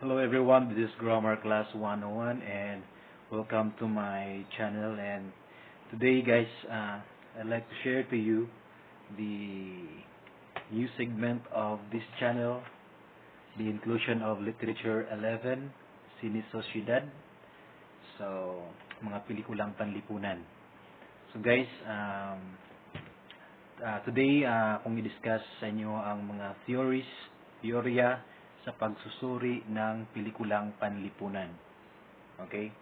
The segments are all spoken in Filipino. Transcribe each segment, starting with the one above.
Hello everyone, this is Grammar Class 101 and welcome to my channel. And today guys, I'd like to share to you the new segment of this channel, the inclusion of Literature 11, Cine Sociedad. So, mga pelikulang panlipunan. So guys, today kung i-discuss sa inyo ang mga teorya sa pagsusuri ng pelikulang panlipunan. Okay?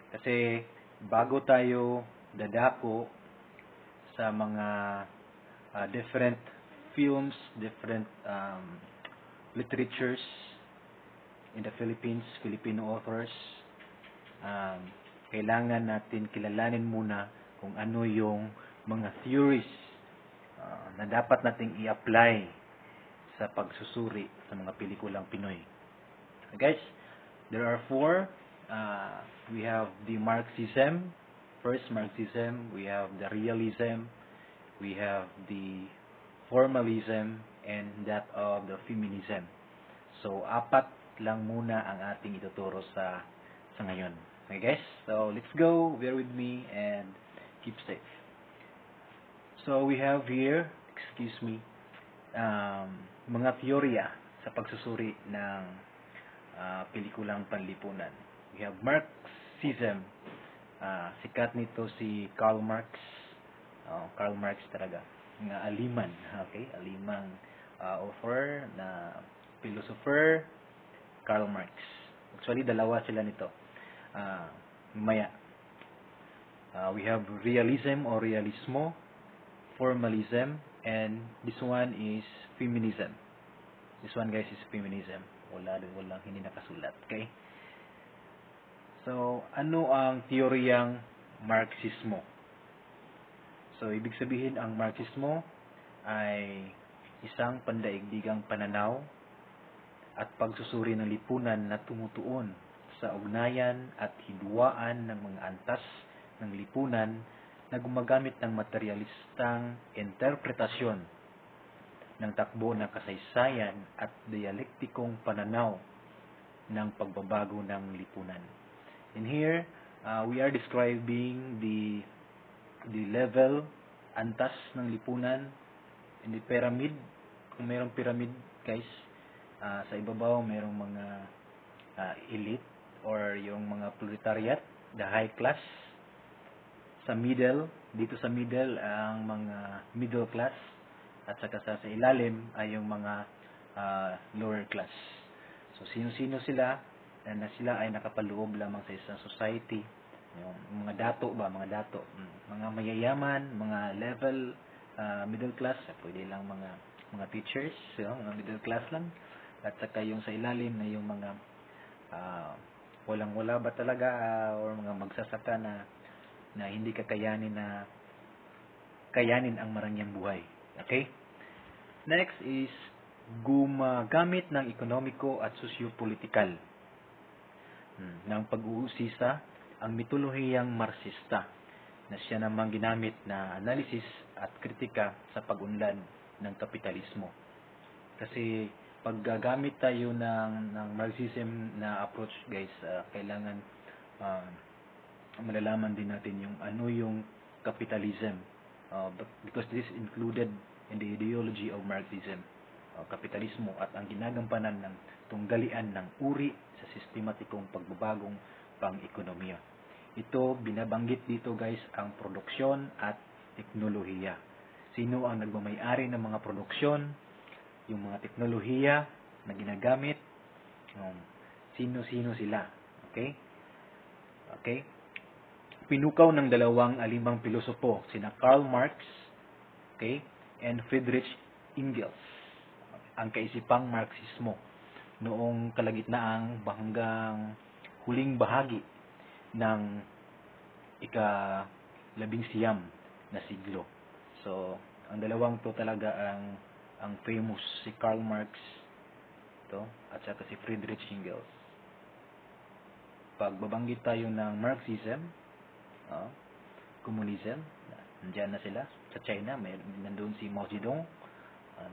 Kasi bago tayo dadako sa mga different films, different literatures in the Philippines, Filipino authors, kailangan natin kilalanin muna kung ano yung mga theories na dapat nating i-apply sa pagsusuri sa mga pelikulang Pinoy. Guys, there are four. We have the Marxism, first Marxism, we have the realism, we have the formalism, and that of the feminism. So, apat lang muna ang ating ituturo sa ngayon. Okay guys, so let's go, bear with me, and keep safe. So, we have here, mga teorya sa pagsusuri ng pelikulang panlipunan. We have Marxism. Sikat nito si Karl Marx. Karl Marx talaga. Nga aliman. Okay? Alimang author na philosopher, Karl Marx. Actually, dalawa sila nito. Maya. We have realism or realismo, formalism, and this one is feminism. This one guys is feminism. Walang hindi nakasulat. Okay? So, ano ang teoryang Marxismo? So, ibig sabihin ang Marxismo ay isang pandaigdigang pananaw at pagsusuri ng lipunan na tumutuon sa ugnayan at hidwaan ng mga antas ng lipunan na gumagamit ng materialistang interpretasyon ng takbo ng kasaysayan at dialektikong pananaw ng pagbabago ng lipunan. In here, we are describing the level, antas ng lipunan in the pyramid. Kung mayroong pyramid, guys, sa ibabaw mayroong mga elite or yung mga proletariat, the high class. Sa middle, dito sa middle ang mga middle class, at saka sa ilalim ay yung mga lower class. So sino-sino sila na sila ay nakapaloob lamang sa isang society. Yung mga dato, mga mayayaman, mga level middle class, pwede lang mga teachers, mga middle class lang. At saka yung sa ilalim na yung mga walang-wala ba talaga or mga magsasaka na hindi kakayanin ang marangyang buhay. Okay? Next is gumagamit ng ekonomiko at sosyo-politikal ng pag-uusisa ang mitolohiyang Marxista na siya namang ginamit na analysis at kritika sa pag-unlad ng kapitalismo. Kasi pag gagamit tayo ng Marxism na approach, guys, kailangan malalaman din natin yung ano yung capitalism, because this is included in the ideology of Marxism, kapitalismo at ang ginagampanan ng tunggalian ng uri sa sistematikong pagbabagong pang-ekonomiya. Ito, binabanggit dito guys, ang produksyon at teknolohiya. Sino ang nagmamay-ari ng mga produksyon, yung mga teknolohiya na ginagamit, sino-sino sila. Okay? Okay? Pinukaw ng dalawang alimang pilosopo, sina Karl Marx, okay, and Friedrich Engels, ang kaisipang Marxismo noong kalagitnaang hanggang huling bahagi ng ika-19 na siglo. So, ang dalawang to talaga ang famous, si Karl Marx to, at saka si Friedrich Engels. Pag babanggit tayo ng Marxism, communism, nandiyan na sila. Sa China, nandun si Mao Zedong.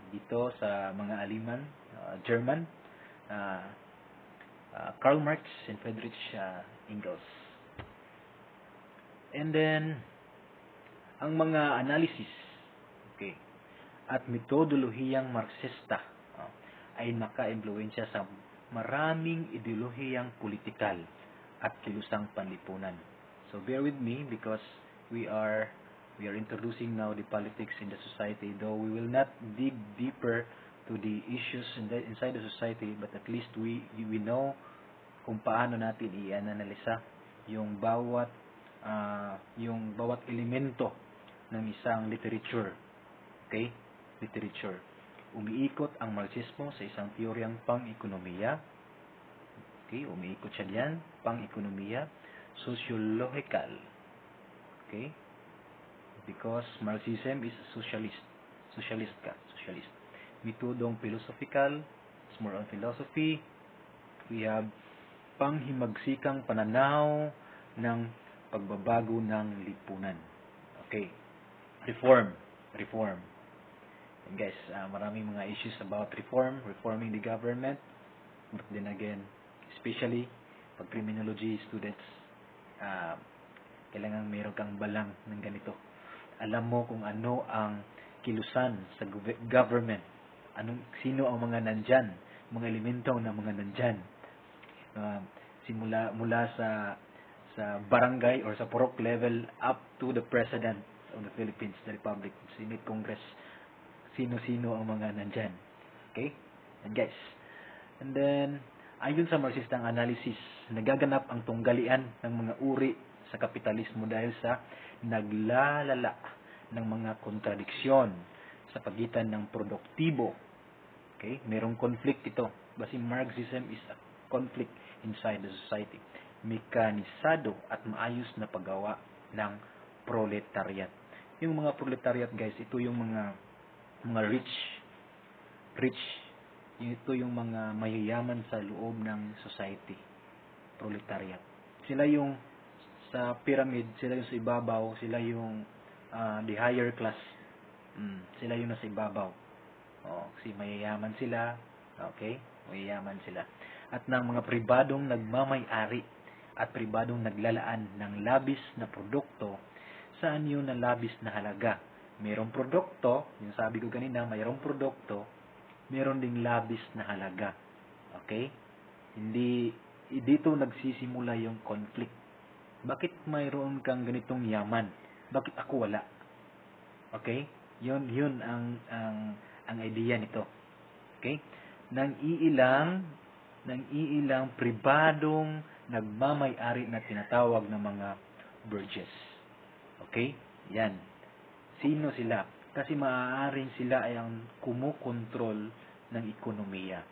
Dito sa mga aliman, German, Karl Marx and Friedrich Engels. And then, ang mga analysis, okay, at metodolohiyang Marxista ay naka-impluwensya sa maraming ideolohiyang politikal at kilusang panlipunan. So bear with me because we are introducing now the politics in the society, though we will not dig deeper to the issues inside the society, but at least we know kung paano natin i-analisa yung bawat elemento ng isang literature. Okay? Literature. Umiikot ang Marxismo sa isang teoryang pang-ekonomiya. Okay? Umiikot siya diyan, pang-ekonomiya, sociological. Okay? Because Marxism is socialist. Socialist. Metodong philosophical, it's more on philosophy. We have panghimagsikang pananaw ng pagbabago ng lipunan. Okay. Reform. And guys, maraming mga issues about reforming the government. But then again, especially pag criminology students, kailangan mayroon kang balang ng ganito. Alam mo kung ano ang kilusan sa government. Sino ang mga nandyan, mga elemento ng mga nandyan. Mula sa barangay or sa purok level up to the President of the Philippines, the Republic, Senate, Congress, sino-sino ang mga nandyan. Okay? And guys, and then, ayon sa Marxistang analysis, nagaganap ang tunggalian ng mga uri sa kapitalismo dahil sa naglalala ng mga kontradiksyon sa pagitan ng produktibo. Okay? Merong conflict ito. Kasi Marxism is a conflict inside the society. Mekanisado at maayos na paggawa ng proletariat. Yung mga proletariat, guys, ito yung mga rich. Ito yung mga mayayaman sa loob ng society. Proletariat. Sila yung sa pyramid, sila yung sa ibabaw, sila yung the higher class. Sila yung nasa ibabaw. Kasi mayayaman sila. Okay? Mayayaman sila. At ng mga pribadong nagmamay-ari at pribadong naglalaan ng labis na produkto sa anyo na labis na halaga. Mayroong produkto, yung sabi ko kanina, mayroong produkto, mayroon ding labis na halaga. Okay? Dito nagsisimula yung conflict. Bakit mayroon kang ganitong yaman? Bakit ako wala? Okay? Yun ang idea nito. Okay? Nang iilang pribadong nagmamay-ari na tinatawag ng mga burgess. Okay? Yan. Sino sila? Kasi maaaring sila ay ang kumukontrol ng ekonomiya.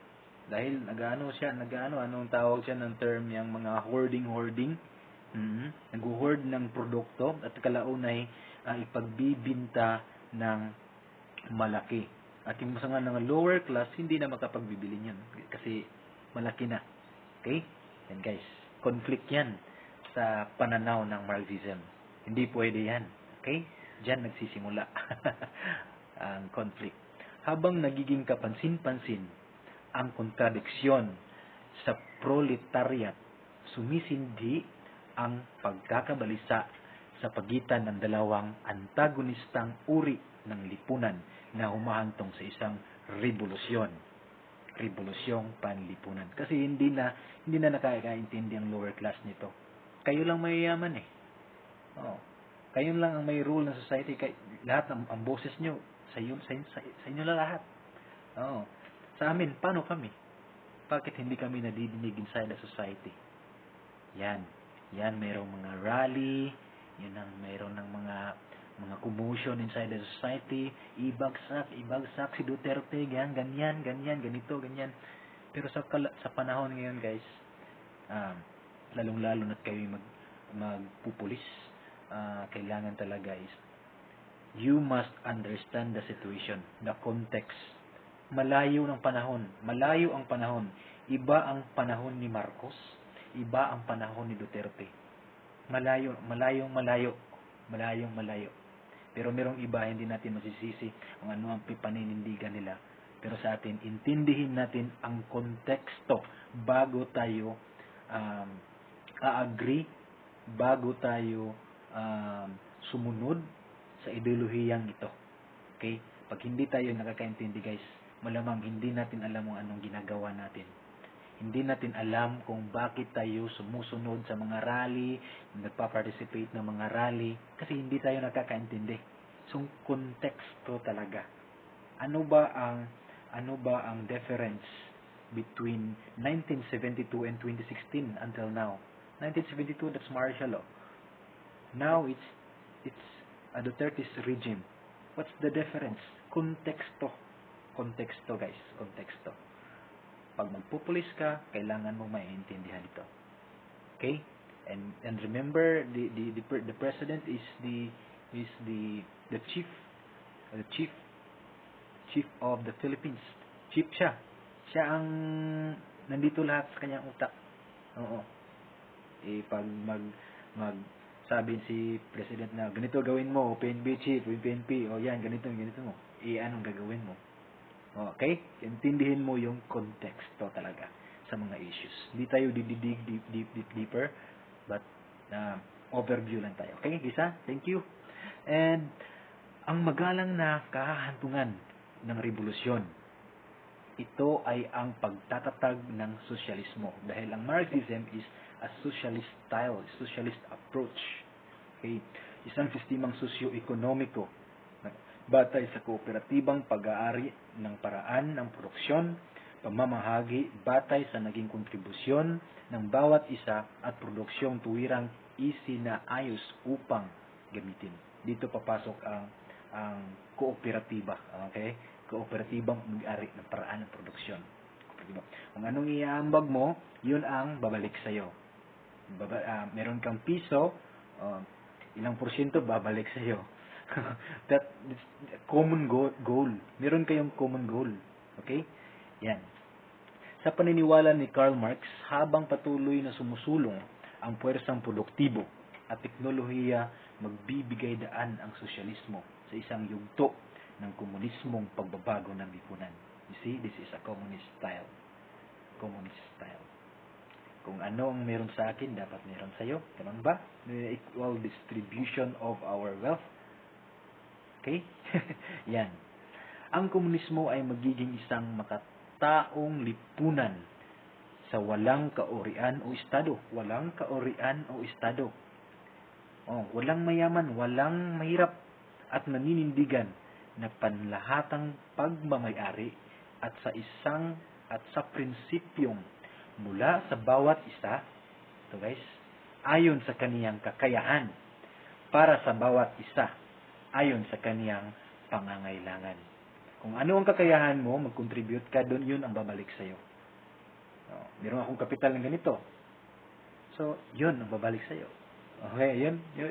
Dahil anong tawag siya ng term yung mga hoarding. Nag-hoard ng produkto at kalaunay ipagbibinta ng malaki. At yung mga ng lower class, hindi na makapagbibili niyan kasi malaki na. Okay? And guys, conflict yan sa pananaw ng Marxism. Hindi pwede yan. Okay? Diyan nagsisimula ang conflict. Habang nagiging kapansin-pansin ang kontradiksyon sa proletariat, sumisindi ang pagkakabalisa sa pagitan ng dalawang antagonistang uri ng lipunan na humahantong sa isang revolusyong panlipunan. Kasi hindi na nakakaintindi ang lower class nito. Kayo lang mayayaman eh. Kayo lang ang may rule ng society. Lahat ang boses nyo sa inyo lang lahat. Sa amin, paano kami? Bakit hindi kami nadidinig inside the society? Yan, mayroong mga rally, mayroon ng mga commotion inside the society, ibagsak si Duterte, ganyan, ganito, ganyan. Pero sa panahon ngayon, guys, lalong-lalo na't kayo magpupulis, kailangan talaga is you must understand the situation, the context. Malayo ang panahon. Iba ang panahon ni Marcos, iba ang panahon ni Duterte. Malayo. Pero merong iba, hindi natin masisisi kung ano ang paninindigan nila. Pero sa atin, intindihin natin ang konteksto bago tayo a-agree, bago tayo sumunod sa ideolohiyang ito. Okay? Pag hindi tayo nakakaintindi, guys, malamang hindi natin alam kung anong ginagawa natin. Hindi natin alam kung bakit tayo sumusunod sa mga rally, nagpa-participate ng mga rally, kasi hindi tayo nakakaintindi. So, konteksto talaga. Ano ba ang difference between 1972 and 2016 until now? 1972, that's martial law. Now, it's a Duterte's regime. What's the difference? Konteksto. Konteksto, guys. Konteksto. Pag magpupulis ka, kailangan mo maintindihan ito. Okay? And remember, the president is the chief of the Philippines. Chief siya. Siya ang nandito lahat sa kanyang utak. Oo. Pag sabi si president na ganito gawin mo, o PNP chief, o PNP, o yan, ganito mo. Anong gagawin mo? Okay? Intindihin mo yung konteksto talaga sa mga issues. Hindi tayo dididig deeper, but overview lang tayo. Okay, Gisa? Thank you. And ang magalang na kahahantungan ng revolusyon, ito ay ang pagtatatag ng sosyalismo. Dahil ang Marxism is a socialist style, socialist approach. Okay? Isang sistemang sosyo-ekonomiko batay sa kooperatibang pag-aari ng paraan ng produksyon, pamamahagi batay sa naging kontribusyon ng bawat isa at produksyong tuwirang isinaayos upang gamitin. Dito papasok ang kooperatiba, okay? Kooperatibang mag-ari ng paraan ng produksyon. Kung anong iaambag mo, yun ang babalik sa'yo. Meron kang piso, ilang porsyento babalik sa'yo. That is common goal. Meron kayong common goal. Okay? Yan. Sa paniniwala ni Karl Marx, habang patuloy na sumusulong ang puwersang produktibo at teknolohiya, magbibigay daan ang sosyalismo sa isang yugto ng komunismong pagbabago ng lipunan. You see, this is a communist style. Communist style. Kung ano ang meron sa akin, dapat meron sa'yo. Ganun ba? Equal distribution of our wealth. Okay? Yan. Ang komunismo ay magiging isang makataong lipunan sa walang kaurian o estado. Walang kaurian o estado. Walang mayaman, walang mahirap at naninindigan na panlahatang pagmamayari at sa prinsipyong mula sa bawat isa, ito guys, ayon sa kaniyang kakayahan para sa bawat isa ayon sa kaniyang pangangailangan. Kung ano ang kakayahan mo, mag-contribute ka doon, yun ang babalik sa'yo. Meron akong kapital ng ganito. So, yun ang babalik sa'yo. Okay,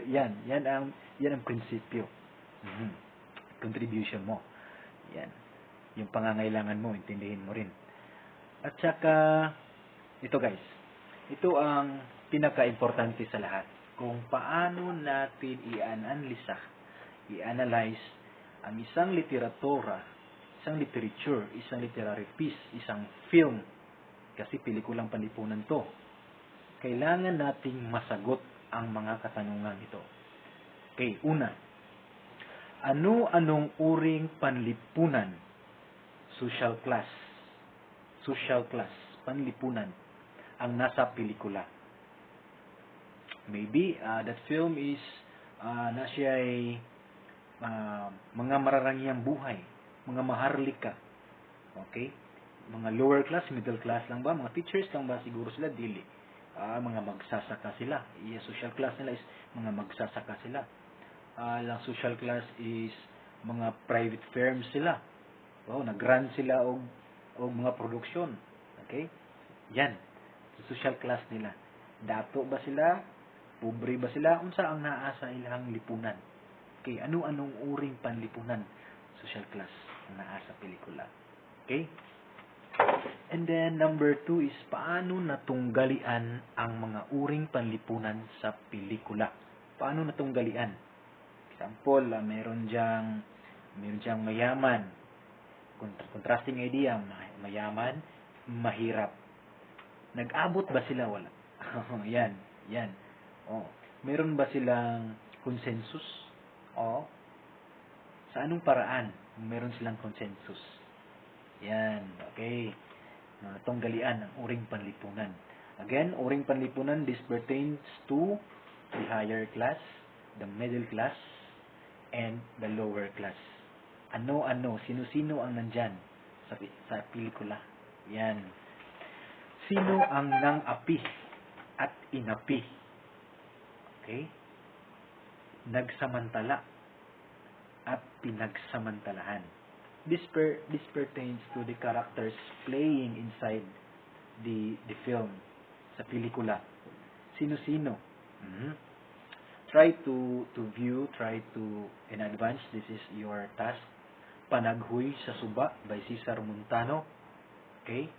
yan ang prinsipyo. Contribution mo. Yan. Yung pangangailangan mo, intindihin mo rin. At saka, ito guys, ito ang pinaka-importante sa lahat. Kung paano natin i-analyze ang isang literatura, isang literature, isang literary piece, isang film, kasi pelikulang panlipunan to. Kailangan nating masagot ang mga katanungan ito. Okay, una, ano-anong uring panlipunan? Social class, panlipunan, ang nasa pelikula. Maybe that film is na siya ay mga mararangyang buhay, mga maharlika. Okay? Mga lower class, middle class lang ba? Mga teachers lang ba? Siguro sila dili. Mga magsasaka sila. Social class nila is mga magsasaka sila. Lang social class is mga private firms sila. Nag-run sila og mga produksyon. Okay? Yan. Social class nila. Dato ba sila? Pobre ba sila? Unsa ang naa sa ilang lipunan? Okay, anong uring panlipunan? Social class ang naa sa pelikula. Okay? And then, number 2 is, paano natunggalian ang mga uring panlipunan sa pelikula? Paano natunggalian? Example, meron diyang mayaman. Contrasting idea, mayaman, mahirap. Nag-abot ba sila? Wala. Yan. Oh. Meron ba silang consensus? O, sa anong paraan meron silang consensus? Yan. Okay. Tunggalian ang uring panlipunan. Again, uring panlipunan, this pertains to the higher class, the middle class, and the lower class. Ano-ano, sino-sino ang nandyan sa pelikula. Yan. Sino ang nang-api at inapi? Okay? Nagsamantala at pinagsamantalahan. This pertains to the characters playing inside the film, sa pelikula. Sino-sino? Try to view, in advance, this is your task. Panaghoy sa Suba by Cesar Montano. Okay?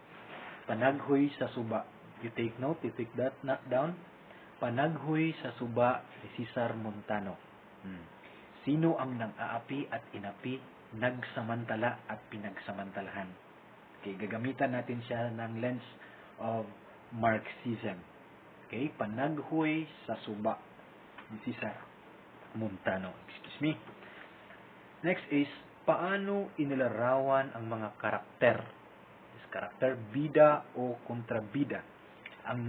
Panaghoy sa Suba. You take note, you take that down. Panaghoy sa Suba by Cesar Montano. Sino ang nang-aapi at inapi, nagsamantala at pinagsamantalahan? Okay, gagamitan natin siya ng lens of Marxism. Okay, Panaghoy sa Suba ni Cesar Montano. Excuse me. Next is, paano inilarawan ang mga karakter? This karakter, bida o kontrabida. Ang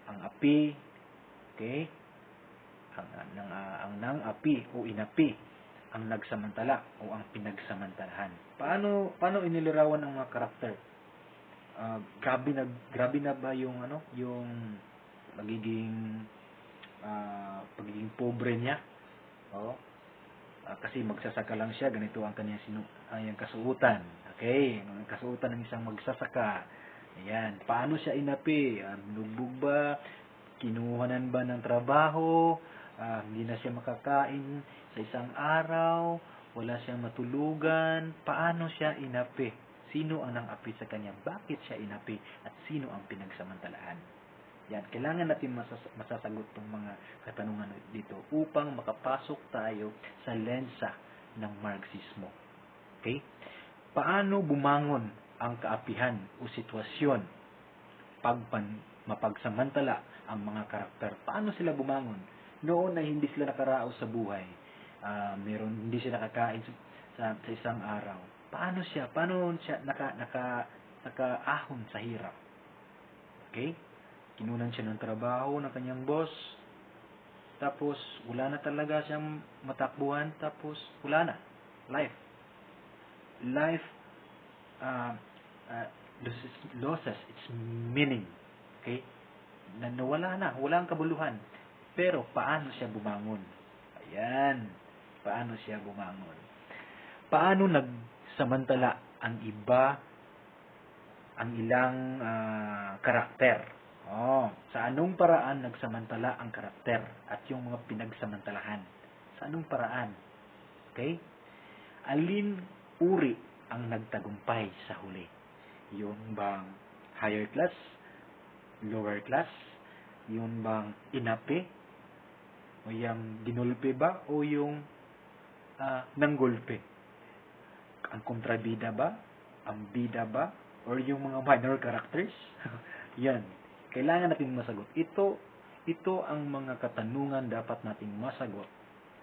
api, okay? Ang nang-api o inapi, ang nagsamantala o ang pinagsamantalahan. Paano inilarawan ang mga karakter? Grabe na ba yung pagiging pobre niya? Kasi magsasaka lang siya, ganito ang kanyang kasuotan. Okay, ang kasuotan ng isang magsasaka. Ayan, paano siya inapi? Nugbog ba? Kinuhanan ba ng trabaho? Hindi na siya makakain sa isang araw? Wala siyang matulugan? Paano siya inapi? Sino ang nang-api sa kanya? Bakit siya inapi? At sino ang pinagsamantalahan? Yan, kailangan natin masasagot itong mga katanungan dito upang makapasok tayo sa lensa ng Marxismo. Okay? Paano bumangon ang kaapihan o sitwasyon mapagsamantala ang mga karakter? Paano sila bumangon? Noon na hindi sila nakaraos sa buhay, hindi sila nakakain sa isang araw. Paano siya nakaahon sa hirap? Okay? Kinunan siya ng trabaho ng kanyang boss. Tapos, wala na talaga siyang matakbuhan. Tapos, wala na. Life loses its meaning. Okay? Nawala na. Walang kabuluhan. Pero, paano siya bumangon? Ayan. Paano siya bumangon? Paano nagsamantala ang ilang karakter? Sa anong paraan nagsamantala ang karakter at yung mga pinagsamantalahan? Sa anong paraan? Okay? Alin uri ang nagtagumpay sa huli? Yung bang higher class? Lower class? Yung bang inapi? O yung ginulpe ba? O yung nanggulpe? Ang kontrabida ba? Ang bida ba? Or yung mga minor characters? Yan. Kailangan natin masagot. Ito ang mga katanungan dapat nating masagot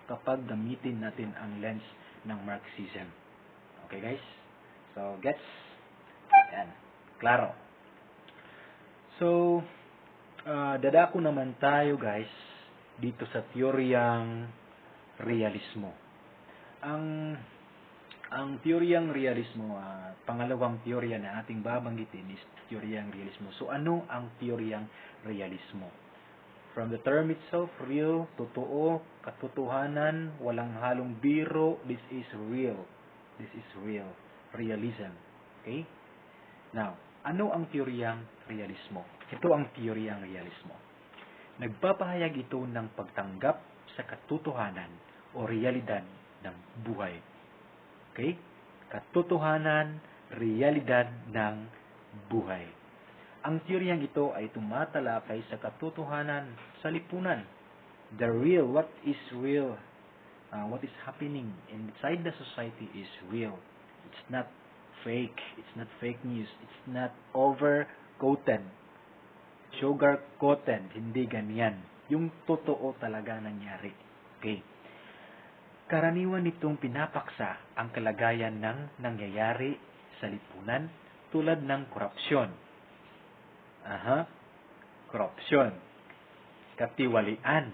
kapag gamitin natin ang lens ng Marxism. Okay, guys? So, gets? Yan. Klaro. So, dadako naman tayo, guys, dito sa teoryang realismo. Ang teoryang realismo, pangalawang teorya na ating babanggitin is teoryang realismo. So, ano ang teoryang realismo? From the term itself, real, totoo, katotohanan, walang halong biro, this is real. This is real. Realism. Okay? Now, ano ang teoryang realismo? Ito ang teoryang realismo. Nagpapahayag ito ng pagtanggap sa katotohanan o realidad ng buhay. Okay? Katotohanan, realidad ng buhay. Ang teoryang ito ay tumatalakay sa katotohanan sa lipunan. The real, what is real, what is happening inside the society is real. It's not fake. It's not fake news. It's not over-coated. Sugar-coated. Hindi ganyan. Yung totoo talaga nangyari. Okay. Karaniwan nitong pinapaksa ang kalagayan ng nangyayari sa lipunan tulad ng korupsyon. Korupsyon. Katiwalian.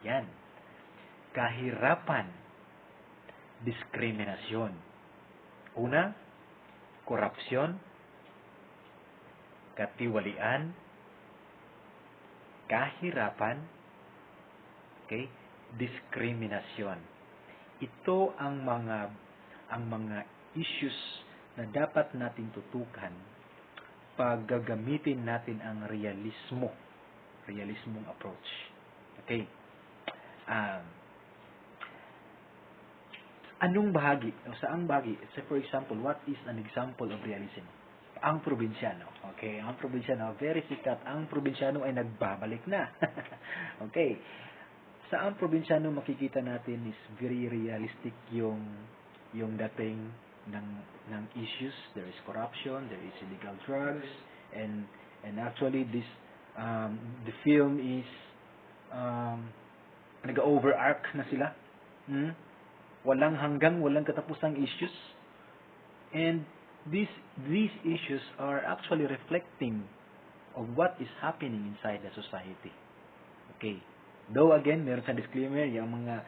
Yan. Kahirapan. Diskriminasyon. Una, korupsyon, katiwalian, kahirapan, okay, diskriminasyon. Ito ang mga issues na dapat natin tutukan pag gagamitin natin ang realismong approach. Okay. Anong bahagi? O saang bahagi? So for example, what is an example of realism? Ang probinsyano. Okay, ang probinsyano, very sikat. Ang probinsyano ay nagbabalik na. Okay. Sa ang probinsyano makikita natin is very realistic yung dating ng issues. There is corruption, there is illegal drugs, and actually this the film is nag-overarch na sila. Walang hanggang, walang katapusang issues. And these issues are actually reflecting of what is happening inside the society. Okay. Though again, meron sa disclaimer yung mga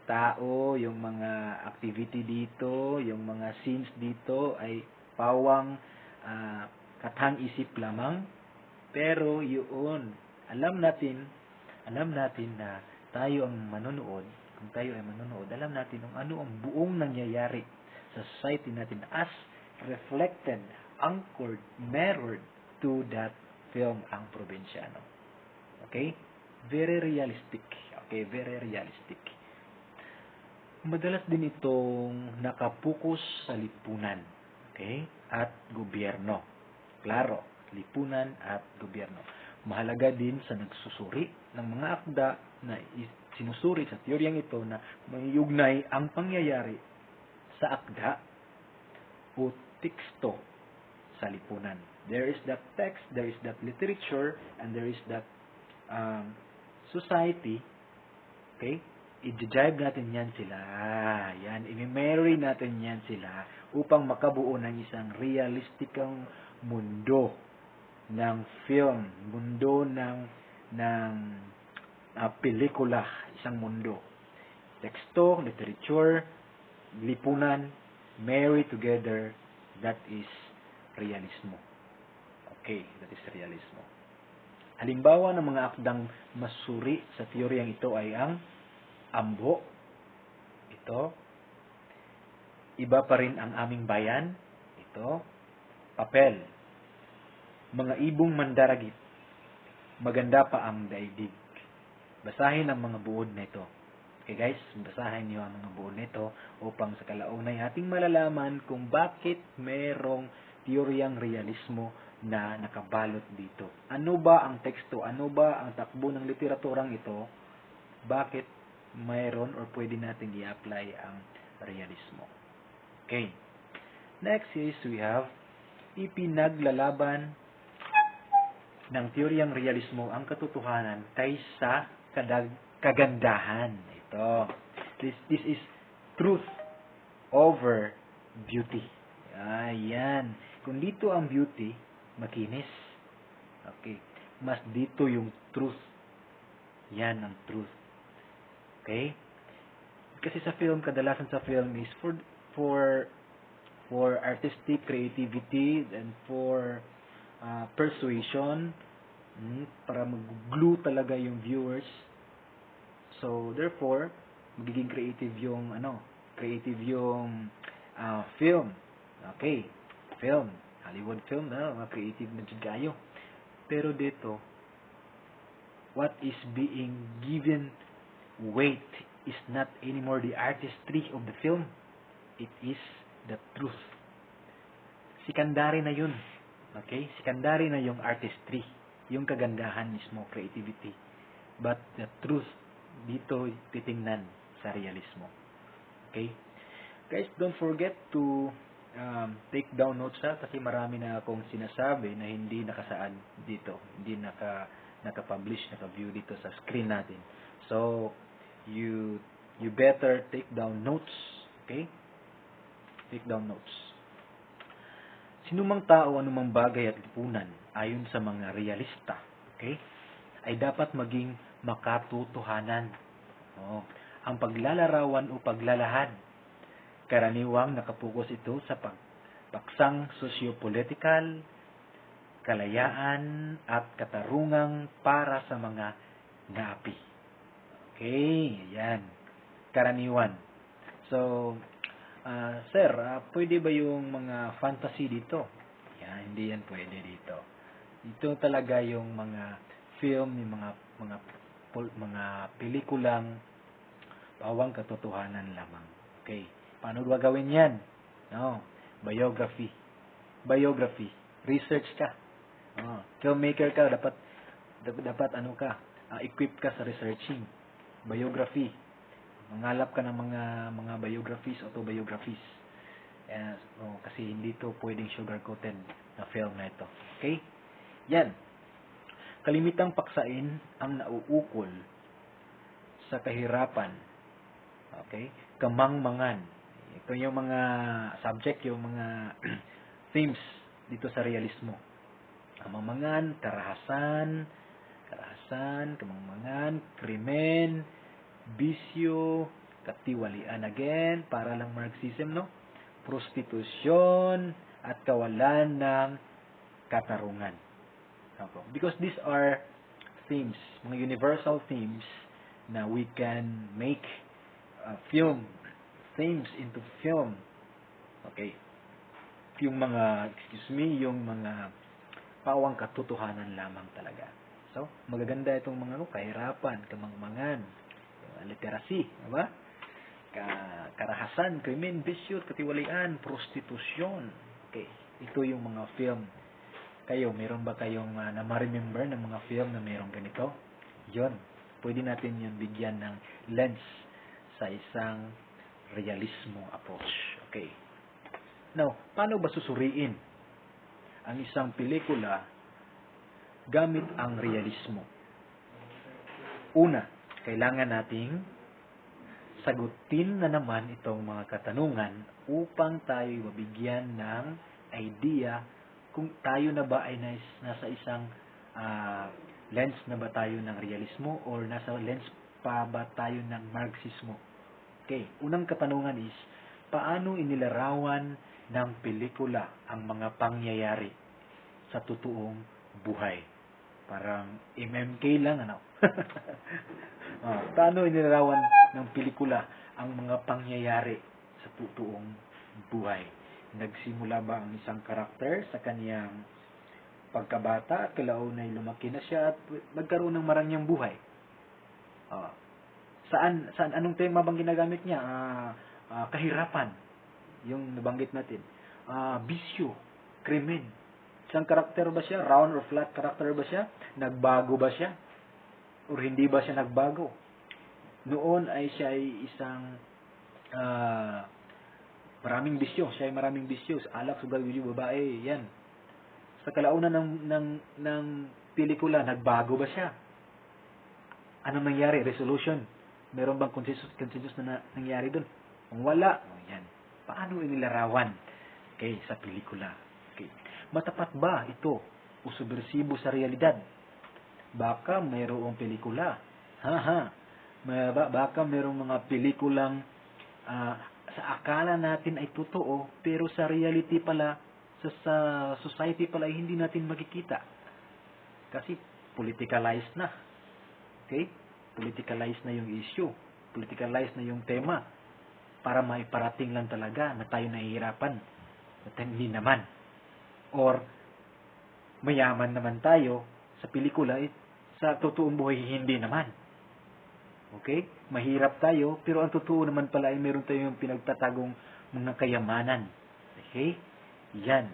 tao, yung mga activity dito, yung mga scenes dito ay pawang katang-isip lamang. Pero yun, alam natin na tayo ang manonood, kung tayo ay manonood, alam natin kung ano ang buong nangyayari sa society natin as reflected, anchored, mirrored to that film, Ang Probinsyano. Okay? Very realistic. Okay, very realistic. Madalas din itong nakapokus sa lipunan. Okay? At gobyerno. Klaro, lipunan at gobyerno. Mahalaga din sa nagsusuri ng mga akda na sinusuri sa teoryang ito na mayugnay ang pangyayari sa akda o teksto sa lipunan. There is that text, there is that literature, and there is that society. Okay? I-jibe natin yan sila. Yan, i-marry natin yan sila upang makabuo ng isang realistikang mundo ng film, mundo ng pelikula, isang mundo. Teksto, literature, lipunan, marry together, that is realismo. Okay, that is realismo. Halimbawa ng mga akdang masuri sa teoryang ito ay ang Ambo. Ito. Iba pa rin ang Aming Bayan. Ito. Papel. Mga Ibong Mandaragit. Maganda pa ang Daigdig. Basahin ang mga buod na ito. Okay guys, basahin niyo ang mga buod na ito upang sa kalaunay ating malalaman kung bakit merong teoryang realismo na nakabalot dito. Ano ba ang teksto? Ano ba ang takbo ng literaturang ito? Bakit mayroon or pwede natin i-apply ang realismo? Okay. Next is we have ipinaglalaban ng teoryang realismo ang katotohanan kaysa kagandahan. Ito. This is truth over beauty. Ayan. Kung dito ang beauty, makinis. Okay. Mas dito yung truth. Yan ang truth. Okay? Kasi sa film, kadalasan sa film is for artistic creativity and for persuasion, para mag-glue talaga yung viewers. So therefore, magiging creative yung film. Okay, film, Hollywood film na, mga creative na kayo. Pero dito, what is being given weight is not anymore the artistry of the film. It is the truth. Secondary na yun. Okay? Secondary na yung artistry. Yung kagandahan mismo, creativity. But the truth, dito titingnan sa realismo. Okay? Guys, don't forget to take down notes kasi marami na akong sinasabi na hindi nakasaad dito. Hindi naka-publish, naka-view dito sa screen natin. So, you better take down notes. Okay? Take down notes. Sinumang tao, anumang bagay at lipunan, ayon sa mga realista, okay, ay dapat maging makatotohanan. Ang paglalarawan o paglalahad, karaniwang nakapokus ito sa paksang sosyo-political, kalayaan at katarungang para sa mga naapi. Okay, yan. Karaniwan. So, sir, pwede ba yung mga fantasy dito? Yan, hindi yan pwede dito. Ito talaga yung mga film, yung mga pelikulang pawang katotohanan lamang. Okay. Paano ba gawin yan? No. Biography. Research ka. Filmmaker ka, dapat ano ka, equipped ka sa researching. Biography. Mangalap ka ng mga biographies, autobiographies. Kasi hindi to pwedeng sugar-coated na film na ito. Okay? Yan. Kalimitang paksain ang nauukol sa kahirapan. Okay? Kamangmangan. Ito yung mga subject, yung mga themes dito sa realismo. Kamangmangan, karahasan, kamangmangan, krimen, bisyo, katiwalian again, para lang Marxism, no? Prostitusyon, at kawalan ng katarungan. Because these are themes, mga universal themes na we can make themes into film. Okay. Yung mga pawang katotohanan lamang talaga. So, magaganda itong mga kahirapan, kamangmangan, literacy, diba? Karahasan, krimen, bisyo, katiwalian, prostitusyon. Okay, ito yung mga film. Kayo, meron ba kayong na-remember ng mga film na meron ganito? Yun, pwede natin yun bigyan ng lens sa isang realismo approach. Okay. Now, paano ba susuriin ang isang pelikula gamit ang realismo? Una, kailangan nating sagutin na naman itong mga katanungan upang tayo mabigyan ng idea kung tayo na ba ay nasa isang lens na ba tayo ng realismo or nasa lens pa ba tayo ng Marxismo. Okay, unang katanungan is, paano inilarawan ng pelikula ang mga pangyayari sa totoong buhay? Parang MMK lang, ano? Paano inilarawan ng pelikula ang mga pangyayari sa totoong buhay? Nagsimula ba ang isang karakter sa kaniyang pagkabata at kalaunay lumaki na siya at nagkaroon ng marangyang buhay? Saan anong tema bang ginagamit niya? Kahirapan, yung nabanggit natin. Bisyo, krimen. Isang karakter ba siya? Round or flat karakter ba siya? Nagbago ba siya? Or hindi ba siya nagbago? Noon ay siya ay isang maraming bisyo. Siya ay maraming bisyo. Alak, sugal, video, babae. Yan. Sa kalaunan ng pelikula, nagbago ba siya? Anong nangyari? Resolution. Meron bang consensus na nangyari doon? Kung wala, yan. Paano inilarawan? Okay, sa pelikula. Okay. Matapat ba ito o subversibo sa realidad? Baka mayroong pelikula. Baka mayroong mga pelikulang sa akala natin ay totoo, pero sa reality pala, sa society pala ay hindi natin makikita. Kasi politicalized na. Okay? Politicalized na yung issue. Politicalized na yung tema. Para maiparating lang talaga na tayo nahihirapan. At hindi naman. Or mayaman naman tayo sa pelikula, sa totoong buhay hindi naman. Okay? Mahirap tayo, pero ang totoo naman pala ay meron tayong pinagtatagong mga kayamanan. Okay? Yan.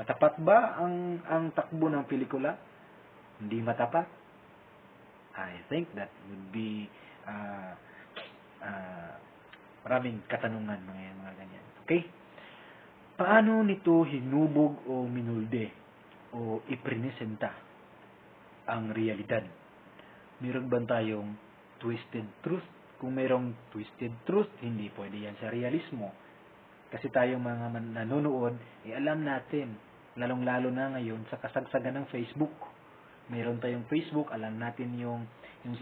Matapat ba ang takbo ng pelikula? Hindi matapat. I think that would be Maraming katanungan mga ganyan. Okay? Paano nito hinubog o minulde o ipresenta ang realidad? Meron ba tayong twisted truth? Kung mayroong twisted truth, hindi pwede yan sa realismo. Kasi tayong mga nanonood, alam natin, lalong-lalo na ngayon sa kasagsagan ng Facebook. Mayroon tayong Facebook, alam natin yung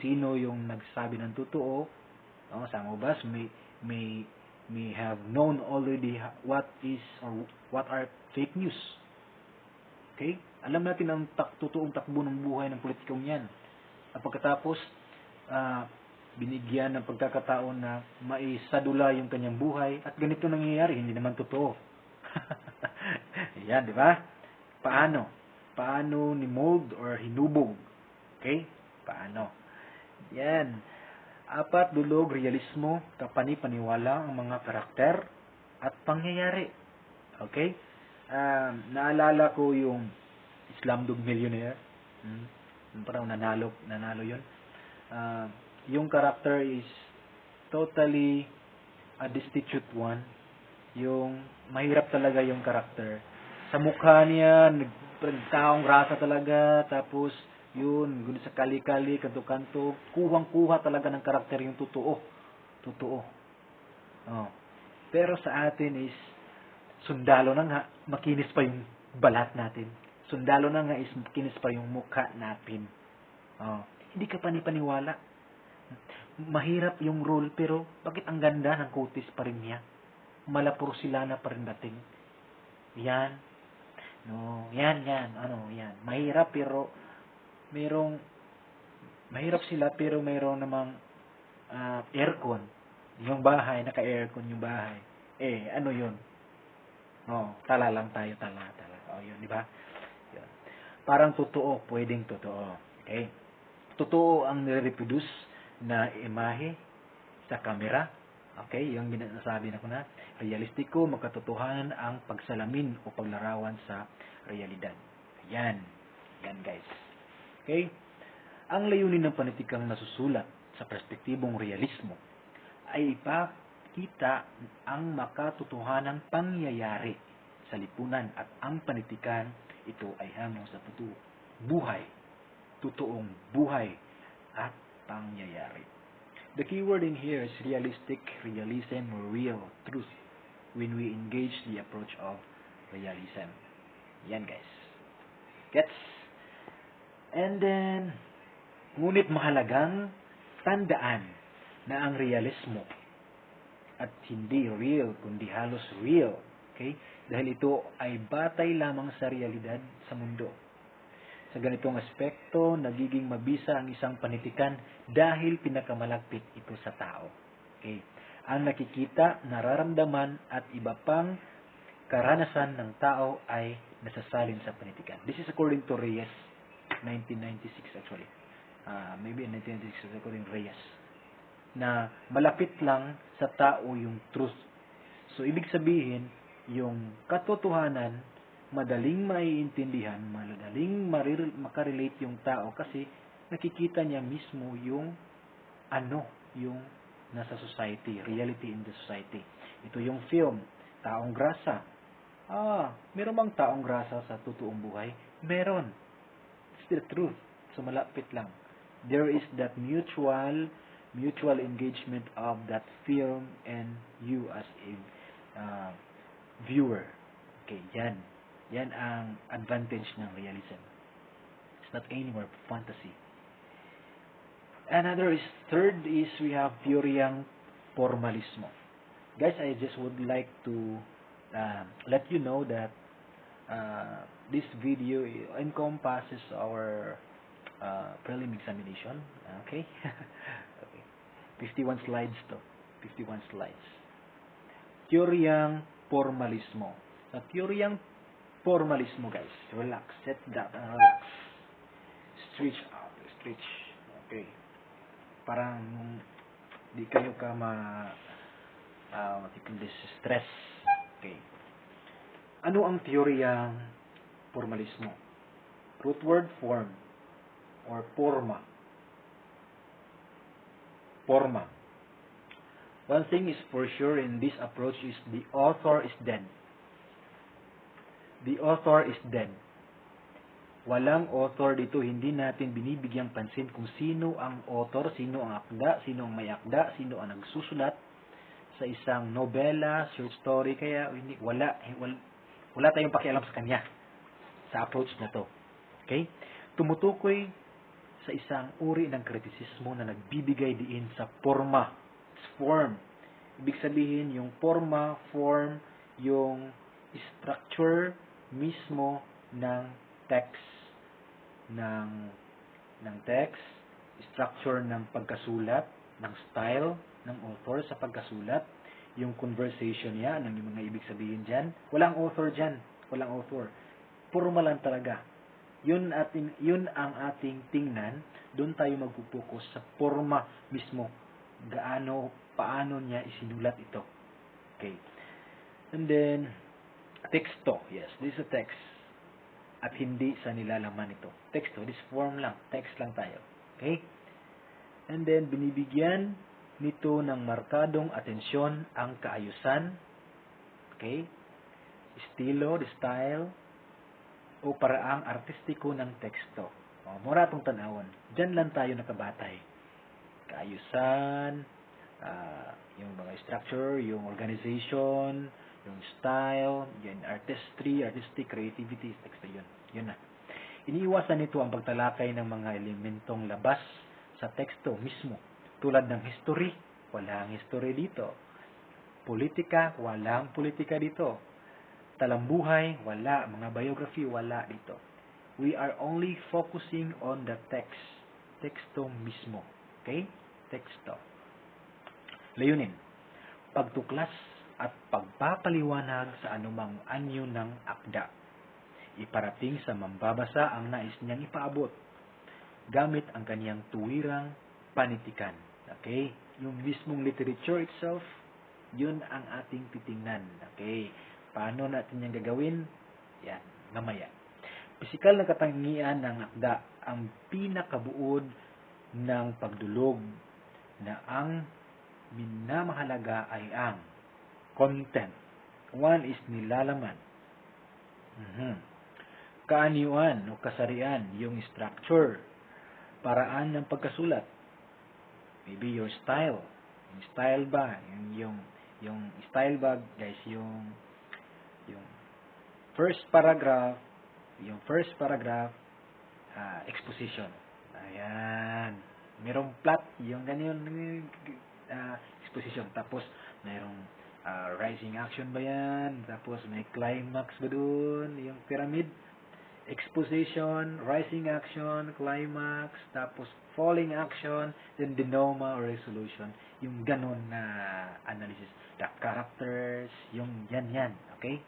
sino yung nagsabi ng totoo. Some of us may have known already what is or what are fake news. Okay? Alam natin ang totoong takbo ng buhay ng politikong yan. At pagkatapos, binigyan ng pagkakataon na maisadula yung kanyang buhay at ganito nangyayari, hindi naman totoo. Yan, di ba? Paano ni mold or hinubog? Okay? Paano? Yan. 4, dulog, realismo, kapani-paniwala ang mga karakter at pangyayari. Okay? Naalala ko yung Slumdog Millionaire. Parang nanalo yun. Yung character is totally a destitute one. Yung mahirap talaga yung character. Sa mukha niya, nagtaong rasa talaga, tapos yun, sa kali-kali, kanto-kanto, kuhang-kuha talaga ng karakter yung totoo. Pero sa atin is, sundalo na nga, makinis pa yung balat natin. Sundalo na nga is makinis pa yung mukha natin. Hindi ka panipaniwala. Mahirap yung role, pero bakit ang ganda ng kutis pa rin niya? Malapursilana pa rin dating. Yan. Yan. Mahirap pero mahirap sila pero mayroong namang aircon. Yung bahay, naka-aircon yung bahay. Ano yun? Tala lang tayo, tala. Yun, di ba? Yun. Parang totoo, pwedeng totoo. Okay? Totoo ang nire-reproduce na imahe sa camera. Okay? Yung nasabi na ko na. Realistiko, magkatotohanan ang pagsalamin o paglarawan sa realidad. Yan. Yan, guys. Okay? Ang layunin ng panitikang nasusulat sa perspektibong realismo ay ipakita ang makatotohanang pangyayari sa lipunan at ang panitikan ito ay hango sa totoong buhay at pangyayari. The keyword in here is realistic, realism, or real truth when we engage the approach of realism. Yan, guys. Gets? And then, ngunit mahalagang tandaan na ang realismo at hindi real, kundi halos real. Okay? Dahil ito ay batay lamang sa realidad sa mundo. Sa ganitong aspekto, nagiging mabisa ang isang panitikan dahil pinakamalapit ito sa tao. Okay? Ang nakikita, nararamdaman at iba pang karanasan ng tao ay nasasalin sa panitikan. This is according to Reyes, 1996 actually. Maybe in 1996 according to Reyes. Na malapit lang sa tao yung truth. So, ibig sabihin, yung katotohanan, madaling maiintindihan, madaling makarelate yung tao kasi nakikita niya mismo yung yung nasa society, reality in the society. Ito yung film, Taong Grasa. Meron bang taong grasa sa totoong buhay? Meron. It's the truth. So, malapit lang. There is that mutual engagement of that film and you as a viewer. Okay, yan. Yan ang advantage ng realism. It's not anymore fantasy. Third is we have teoryang formalismo. Guys, I just would like to let you know that this video encompasses our prelim examination. Okay? Okay. 51 slides to. 51 slides. Teoryang formalismo. Sa teoryang formalismo, guys, relax. Set that and relax. Stretch out. Stretch. Okay. Parang di kayo ka stress. Okay. Ano ang teoryang formalismo? Root word form or forma. Forma. One thing is for sure in this approach is the author is dead. The author is dead. Walang author dito, hindi natin binibigyang pansin kung sino ang author, sino ang akda, sino ang may akda, sino ang nagsusulat sa isang nobela, short story, kaya hindi, wala tayong pakialam sa kanya sa approach na to. Okay? Tumutukoy sa isang uri ng kritisismo na nagbibigay diin sa forma, form. Ibig sabihin, yung forma, form, yung structure mismo ng text, ng text, structure ng pagkasulat, ng style ng author sa pagkasulat, yung conversation niya, ano yung mga ibig sabihin dyan. Walang author dyan. Walang author. Forma lang talaga. Yun ang ating tingnan. Doon tayo magpupokus sa forma mismo. Paano niya isinulat ito. Okay. And then, teksto. Yes, this is a text. At hindi sa nilalaman ito. Teksto, this form lang. Text lang tayo. Okay? And then, binibigyan nito ng markadong atensyon ang kaayusan. Okay? Estilo, the style, o paraang artistiko ng teksto. Mura itong tanawon. Diyan lang tayo nakabatay. Kaayusan, yung mga structure, yung organization, yung style, yung artistic, creativity, teksto yun. Yun na. Iniiwasan nito ang pagtalakay ng mga elementong labas sa teksto mismo. Tulad ng history, walang history dito. Politika, walang politika dito. Talambuhay, wala. Mga biography, wala dito. We are only focusing on the text. Teksto mismo. Okay? Teksto. Layunin. Pagtuklas at pagpapaliwanag sa anumang anyo ng akda. Iparating sa mambabasa ang nais niyang ipaabot. Gamit ang kaniyang tuwirang panitikan. Okay? Yung mismong literature itself, yun ang ating titingnan. Okay? Paano natin yung gagawin? Yan, mamaya. Pisikal na katangian ng akda, ang pinakabuod ng pagdulog na ang minamahalaga ay ang content. One is nilalaman. Kaanyuan o kasarian, yung structure, paraan ng pagkasulat. Maybe your style. Yung style ba? Yung style ba, guys, yung first paragraph, exposition. Ayan. Merong plot, yung ganyan, exposition. Tapos, mayroong rising action ba yan? Tapos, may climax ba dun? Yung pyramid. Exposition, rising action, climax, tapos falling action, then denouement or resolution. Yung ganon na analysis. The characters, yung yan. Okay?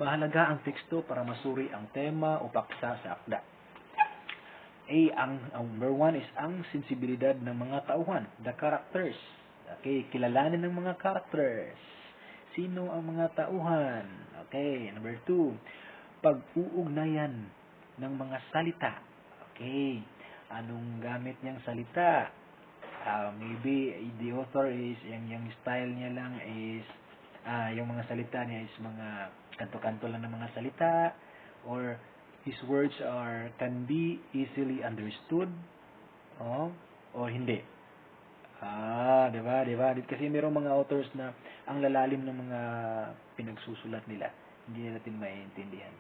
Mahalaga ang teksto para masuri ang tema o paksa sa akda. Ang number 1 is ang sensibilidad ng mga tauhan, the characters. Okay, kilalanin ng mga characters. Sino ang mga tauhan? Okay, number 2, pag-uugnayan ng mga salita. Okay, anong gamit niyang salita? Maybe the author is, yung style niya lang is, yung mga salita niya is mga kanto-kanto lang ng mga salita, or his words can be easily understood, o hindi. Diba? Kasi mayroong mga authors na ang lalalim ng mga pinagsusulat nila, hindi natin maintindihan.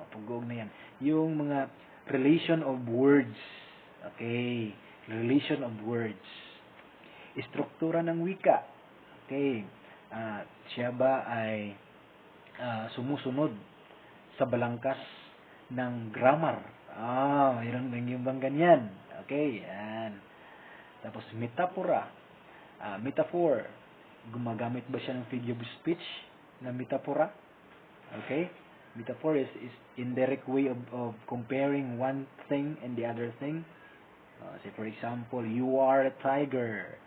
Pag-uog na yan. Yung mga relation of words. Okay. Relation of words. Struktura ng wika. Okay. Siya ba ay sumusunod sa balangkas ng grammar? Mayroon yung bang ganyan. Okay. Yan. Tapos metapora. Metaphor. Gumagamit ba siya ng figure of speech na metapora? Okay. Metaphor is indirect way of comparing one thing and the other thing. Say for example, you are a tiger.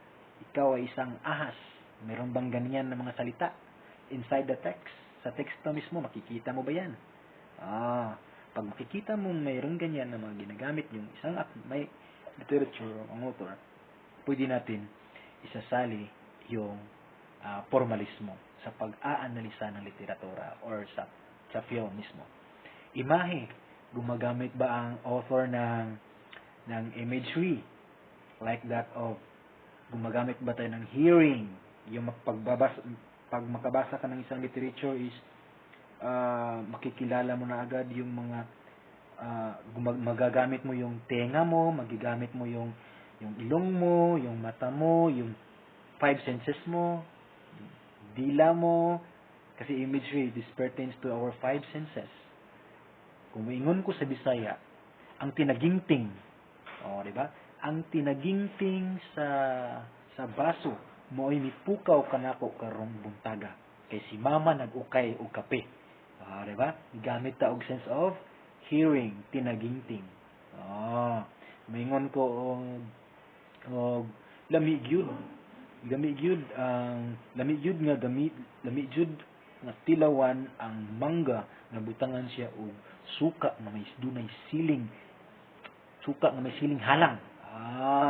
Ikaw ay isang ahas. Meron bang ganyan na mga salita inside the text? Sa teksto mismo, makikita mo ba yan? Pag makikita mo mayroon ganyan na mga ginagamit yung isang may literature ang author, pwede natin isasali, yung formalismo sa pag-aanalisa ng literatura or sa film mismo. Imahe, gumagamit ba ang author ng imagery like that of gumagamit ba tayo ng hearing? Yung pag makabasa ka ng isang literature is makikilala mo na agad yung mga magagamit mo yung tenga mo, magagamit mo yung ilong mo, yung mata mo, yung five senses mo, dila mo, kasi imagery, this pertains to our five senses. Kung maingon ko sa Bisaya, ang tinagingting, di ba? Ang tinagingting sa baso, mo'y mipukaw kanako karong buntaga. Kay si mama nag-ukay og kape. Di ba? Gamit ta og sense of hearing, tinagingting. Maingon ko og lamigyud nga tilawan ang mangga na butangan siya og suka na may dunay siling halang.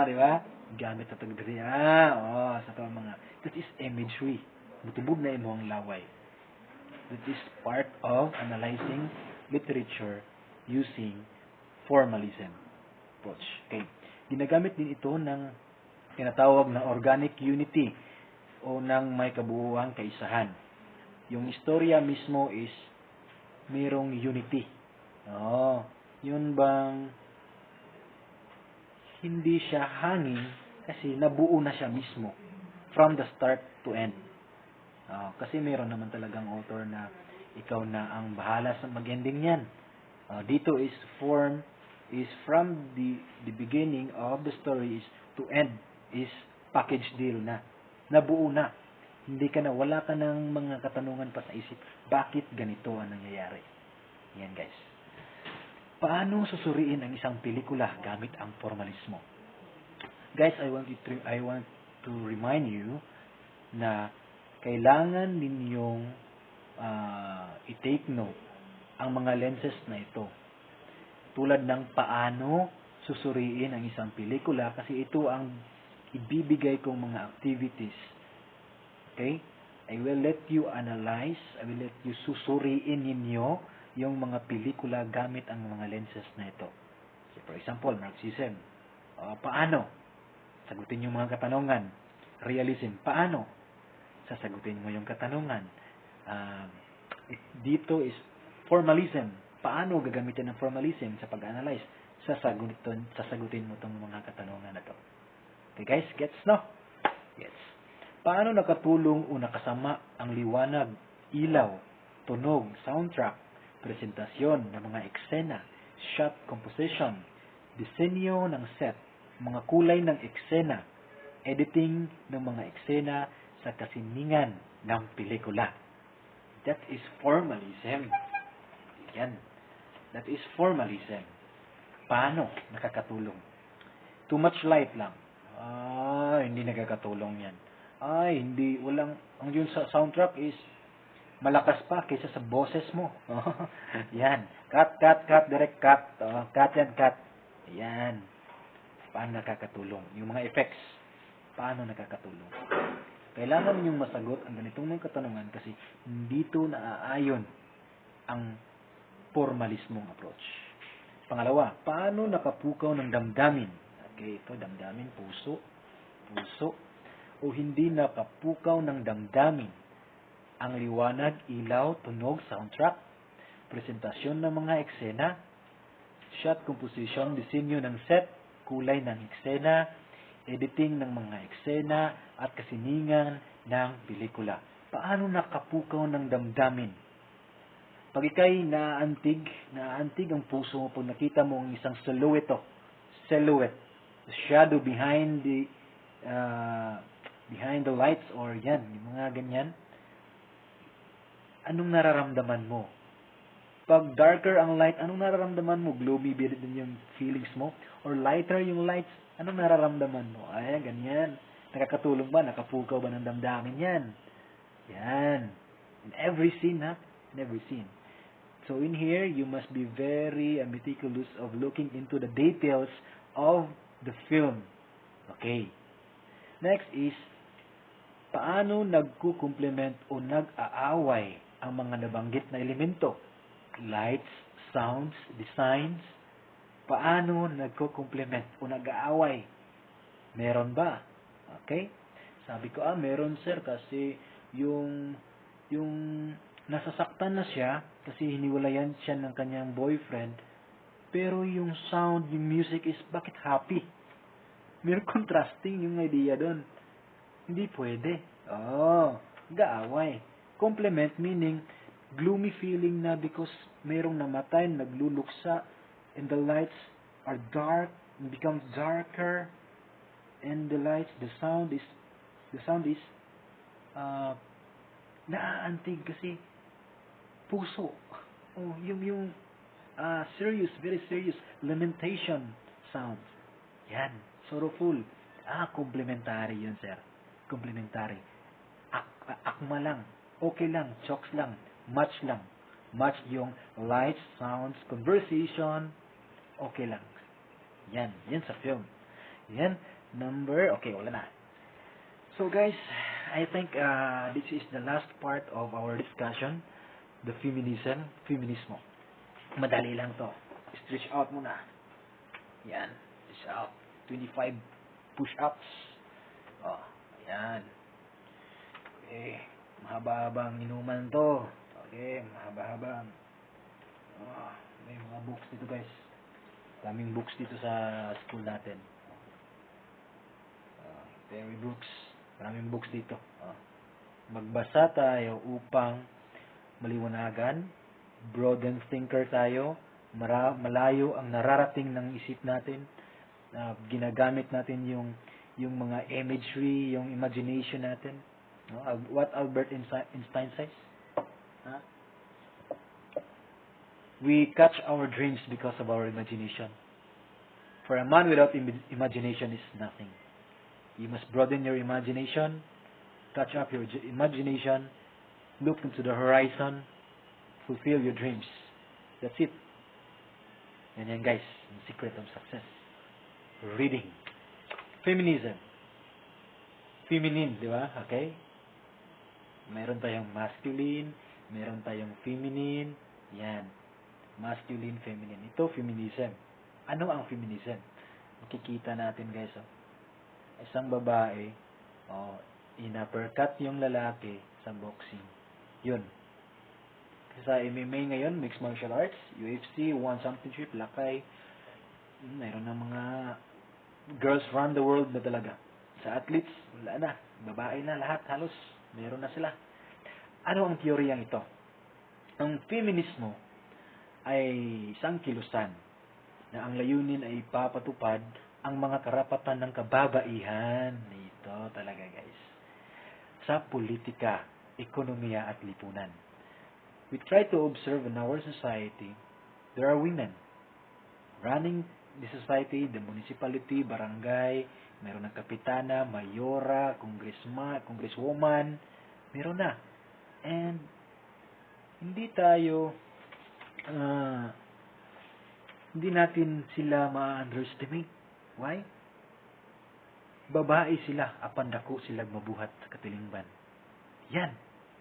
Di ba? Gamit ta tag diri sa mga that is imagery. Mutubog na imong laway. That is part of analyzing literature using formalism approach. Okay. Ginagamit din ito ng tinatawag na organic unity o ng may kabuuang kaisahan. Yung istorya mismo is mayroong unity. Yun bang hindi siya hangin kasi nabuo na siya mismo from the start to end. Kasi mayroon naman talagang author na ikaw na ang bahala sa mag-ending yan. Dito is from the beginning of the story is to end is package deal na. Nabuo na. Wala ka ng mga katanungan pa sa isip. Bakit ganito ang nangyayari? Yan guys. Paano susuriin ang isang pelikula gamit ang formalismo? Guys, I want to remind you na kailangan ninyong i-take note ang mga lenses na ito. Tulad ng paano susuriin ang isang pelikula kasi ito ang ibibigay kong mga activities. Okay? I will let you analyze, I will let you susuriin ninyo yung mga pelikula gamit ang mga lenses na ito. So, for example, Marxism. Paano? Sagutin yung mga katanungan. Realism. Paano? Sasagutin mo yung katanungan. Dito is formalism. Paano gagamitin ang formalism sa pag-analyze? Sasagutin mo itong mga katanungan na ito. Okay guys, gets no? Yes. Paano nakatulong o nakasama ang liwanag, ilaw, tunog, soundtrack, presentasyon ng mga eksena, shot composition, disenyo ng set, mga kulay ng eksena, editing ng mga eksena sa kasiningan ng pelikula. That is formalism. Yan. That is formalism. Paano nakakatulong? Too much light lang. Hindi nakakatulong yan. Ang yung soundtrack is malakas pa kaysa sa boses mo. Yan. Cut, direct cut. Cut. Yan. Paano nakakatulong? Yung mga effects. Paano nakakatulong? Kailangan ninyong masagot ang ganitong mga katanungan kasi dito naaayon ang formalismong approach. Pangalawa, paano nakapukaw ng damdamin? Okay, ito damdamin, puso, o hindi nakapukaw ng damdamin ang liwanag, ilaw, tunog, soundtrack, presentasyon ng mga eksena, shot composition, disenyo ng set, kulay ng eksena, editing ng mga eksena, at kasiningan ng pelikula. Paano nakapukaw ng damdamin? Pag ikay naantig ang puso mo pag nakita mo ang isang silhouette, the shadow behind the lights or yan, yung mga ganyan. Anong nararamdaman mo? Pag darker ang light, anong nararamdaman mo? Gloomy ba din yung feelings mo? Or lighter yung lights, anong nararamdaman mo? Ganyan. Nakakatulong ba? Nakapukaw ba ng damdamin yan? Yan. In every scene, ha? In every scene. So in here, you must be very meticulous of looking into the details of the film. Okay. Next is, Paano nagkukumplement o nag-aaway ang mga nabanggit na elemento? Lights, sounds, designs. Paano nagkukumplement o nag-aaway? Meron ba? Okay? Sabi ko, meron sir kasi yung nasasaktan na siya kasi hiniwalayan siya ng kanyang boyfriend, pero yung sound, yung music is bakit happy? Meron contrasting yung idea doon. Hindi pwede. Gaaway. Complement meaning gloomy feeling na because merong namatay, nagluluksa, and the lights are dark, and becomes darker, and the sound is naaantig kasi puso. Yung serious, very serious lamentation sounds. Yan, sorrowful. Complementary yun, sir. Complementary. Akma lang. Okay lang. Chokes lang. Match lang. Match yung lights, sounds, conversation. Okay lang. Yan. Yan sa film. Yan. Okay, wala na. So guys, I think this is the last part of our discussion. The feminismo. Madali lang to. Stretch out muna. Yan. Stretch out. 25 push-ups. Ayan. Okay. Mahaba-habang inuman to. Okay. Mahaba-habang. May mga books dito guys. Daming books dito sa school natin. Very books. Maraming books dito. Magbasa tayo upang maliwanagan. Broaden thinker tayo. Malayo ang nararating ng isip natin. Ginagamit natin yung mga imagery, yung imagination natin. What Albert Einstein says? We catch our dreams because of our imagination. For a man without imagination is nothing. You must broaden your imagination, catch up your imagination, look into the horizon, fulfill your dreams. That's it. Yan guys, the secret of success. Reading. Feminism. Feminine, di ba? Okay? Meron tayong masculine, meron tayong feminine. Yan. Masculine, feminine. Ito, feminism. Ano ang feminism? Makikita natin guys. Isang babae, in-uppercut yung lalaki sa boxing. Yun. Sa MMA ngayon, mixed martial arts, UFC, One Championship, lakay. Mayroon ng mga girls around the world na talaga. Sa athletes, wala na. Babae na lahat, halos. Meron na sila. Ano ang teoryang ito? Ang feminismo ay isang kilusan na ang layunin ay ipapatupad ang mga karapatan ng kababaihan. Ito talaga guys. Sa politika, ekonomiya at lipunan. We try to observe in our society, there are women running the society, the municipality, barangay, meron ng kapitana, mayora, congresswoman, meron na. And hindi natin sila ma-underestimate. Why? Babae sila, apan dako sila mabuhat sa katilingban. Yan,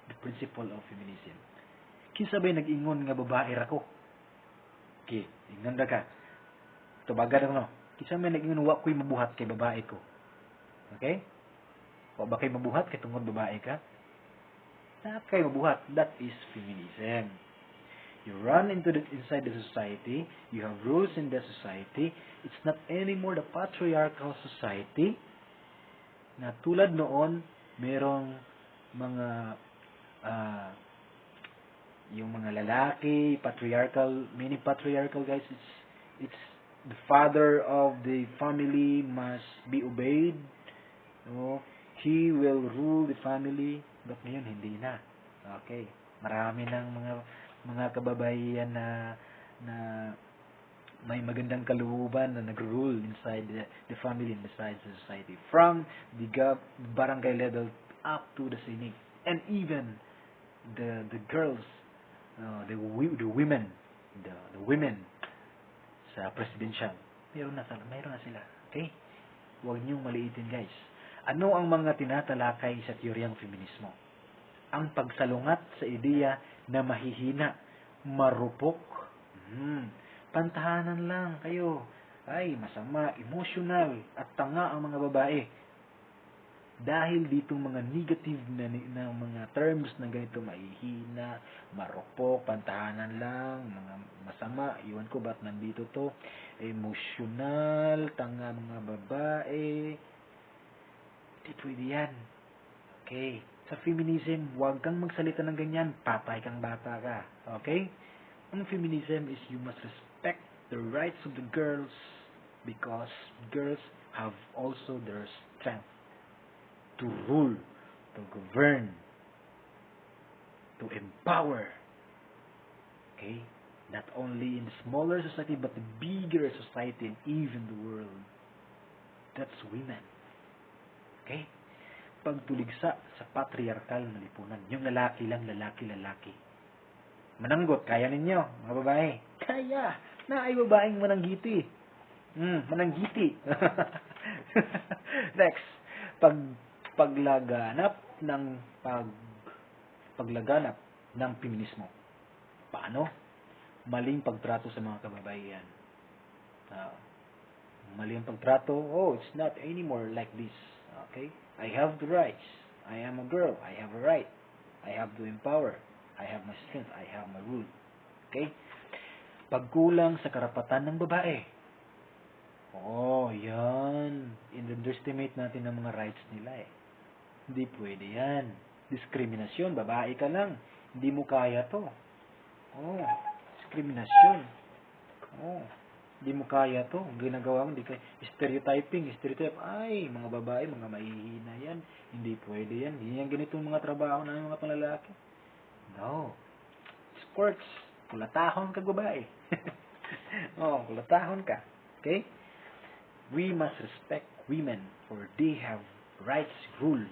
the principle of feminism. Kinsabay nag-ingon nga babae rako. Okay, ingon na ka. Tubagan ako no. Kinsabay nag-ingon wa ko'y mabuhat kay babae ko. Okay? Wa ba kay mabuhat kay tungod babae ka? Na kay mabuhat. That is feminism. You run inside the society. You have rules in the society. It's not anymore the patriarchal society. Na tulad noon, merong mga yung mga lalaki, many patriarchal guys, it's the father of the family must be obeyed. He will rule the family. But ngayon, hindi na. Okay. Marami ng mga kababaihan na may magandang kalooban na nag-rule inside the family and inside the society. From the barangay level up to the Senate. And even the girls, the women sa presidential. Mayroon na sila. Okay? Huwag niyong maliitin guys. Ano ang mga tinatalakay sa teoryang feminismo? Ang pagsalungat sa ideya na mahihina, marupok, pantahanan lang kayo, ay masama, emotional, at tanga ang mga babae. Dahil ditong mga negative na mga terms na ganito, mahihina, marupok, pantahanan lang, mga masama, iwan ko ba't nandito to, emotional, tanga mga babae, di pwede yan. Okay? Sa feminism, huwag kang magsalita ng ganyan, patay kang bata ka. Okay? Ang feminism is you must respect the rights of the girls because girls have also their strength to rule, to govern, to empower. Okay? Not only in the smaller society, but the bigger society and even the world. That's women. Okay? Pagtuligsa sa patriarkal na lipunan. Yung lalaki lang, lalaki. Mananggot, kaya ninyo, mga babae. Kaya! Na ay babaeng mananggiti. Mananggiti. Next. Paglaganap ng feminismo. Paano? Maling pagtrato sa mga kababaihan. Maling pagtrato, it's not anymore like this. Okay? I have the rights. I am a girl. I have a right. I have to empower. I have my strength. I have my rule. Okay? Pagkulang sa karapatan ng babae. Yan. In-underestimate natin ang mga rights nila eh. Hindi pwede yan. Diskriminasyon. Babae ka lang. Hindi mo kaya to. Diskriminasyon. Hindi mo kaya to. Ginagawa mo, stereotyping. Ay, mga babae, mga mahihina yan. Hindi pwede yan. Hindi yan ganito mga trabaho ng mga panlalaki. No. Sports. Kulatahon ka, babae. Kulatahon ka. Okay? We must respect women for they have rights, rule,